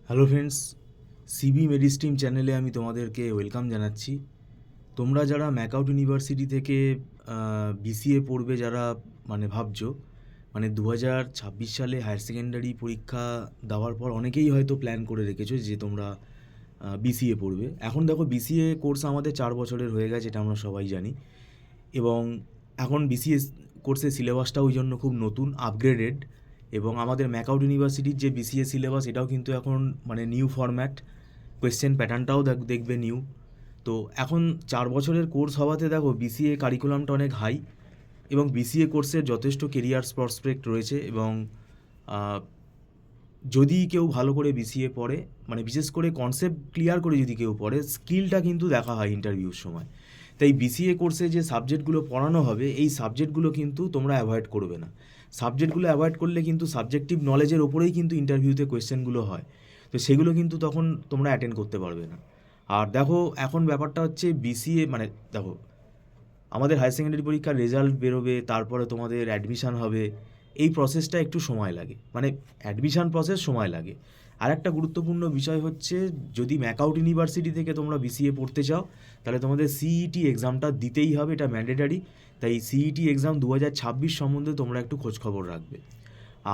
Hello friends, CB মেডিস্ট্রিম চ্যানেলে আমি তোমাদেরকে ওয়েলকাম জানাচ্ছি। তোমরা যারা ম্যাকআউট ইউনিভার্সিটি থেকে বিসিএ পড়বে, যারা ভাবছো, 2026 সালে হায়ার সেকেন্ডারি পরীক্ষা দেওয়ার পর অনেকেই হয়তো প্ল্যান করে রেখেছো যে তোমরা বিসিএ পড়বে। এখন দেখো, বিসিএ কোর্স আমাদের 4 বছরের হয়ে গেছে, এটা আমরা সবাই জানি। এবং এখন বিসিএস কোর্সের সিলেবাসটা ওই জন্য খুব নতুন, আপগ্রেডেড। এবং আমাদের ম্যাকআউট ইউনিভার্সিটির যে বিসিএস সিলেবাস, এটাও কিন্তু এখন নিউ ফরম্যাট, কোয়েশ্চেন প্যাটার্নটাও দেখবে নিউ। তো এখন 4 বছরের কোর্স হওয়াতে দেখো বিসিএ কারিকুলামটা অনেক হাই, এবং বিসিএ কোর্সের যথেষ্ট কেরিয়ার প্রসপেক্ট রয়েছে। এবং যদি কেউ ভালো করে বিসিএ পড়ে, বিশেষ করে কনসেপ্ট ক্লিয়ার করে যদি কেউ পড়ে, স্কিলটা কিন্তু দেখা হয় ইন্টারভিউর সময়। তাই বিসিএ কোর্সে যে সাবজেক্টগুলো পড়ানো হবে, এই সাবজেক্টগুলো কিন্তু তোমরা অ্যাভয়েড করবে না। সাবজেক্টগুলো অ্যাভয়েড করলে কিন্তু সাবজেক্টিভ নলেজের ওপরেই কিন্তু ইন্টারভিউতে কোয়েশ্চেনগুলো হয়, তো সেগুলো কিন্তু তখন তোমরা অ্যাটেন্ড করতে পারবে না। আর দেখো, এখন ব্যাপারটা হচ্ছে বিসিএ দেখো, আমাদের হায়ার সেকেন্ডারি পরীক্ষার রেজাল্ট বেরোবে, তারপরে তোমাদের অ্যাডমিশান হবে। এই প্রসেসটা একটু সময় লাগে, অ্যাডমিশান প্রসেস সময় লাগে। আর একটা গুরুত্বপূর্ণ বিষয় হচ্ছে, যদি ম্যাকআউট ইউনিভার্সিটি থেকে তোমরা বিসিএ পড়তে চাও, তাহলে তোমাদের সিইটি এক্সামটা দিতেই হবে, এটা ম্যান্ডেটারি। তাই সিইটি এক্সাম 2026 সম্বন্ধে তোমরা একটু খোঁজখবর রাখবে।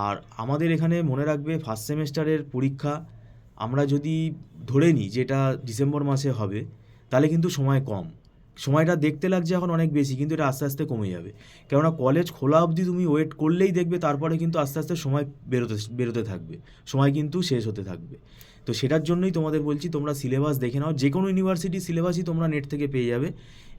আর আমাদের এখানে মনে রাখবে, ফার্স্ট সেমেস্টারের পরীক্ষা আমরা যদি ধরে নিই যেটা ডিসেম্বর মাসে হবে, তাহলে কিন্তু সময় কম। সময়টা দেখতে লাগছে এখন অনেক বেশি, কিন্তু এটা আস্তে আস্তে কমে যাবে। কেননা কলেজ খোলা অবধি তুমি ওয়েট করলেই দেখবে, তারপরে কিন্তু আস্তে আস্তে সময় বেরোতে থাকবে, সময় কিন্তু শেষ হতে থাকবে। তো সেটার জন্যই তোমাদের বলছি, তোমরা সিলেবাস দেখে নাও। যে কোনো ইউনিভার্সিটির সিলেবাসই তোমরা নেট থেকে পেয়ে যাবে,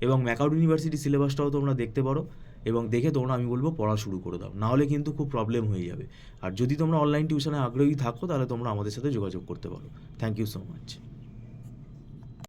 এবং ম্যাকআউট ইউনিভার্সিটির সিলেবাসটাও তোমরা দেখতে পারো। এবং দেখে তোমরা, আমি বলবো, পড়া শুরু করে দাও, নাহলে কিন্তু খুব প্রবলেম হয়ে যাবে। আর যদি তোমরা অনলাইন টিউশনে আগ্রহী থাকো, তাহলে তোমরা আমাদের সাথে যোগাযোগ করতে পারো। Thank you so much.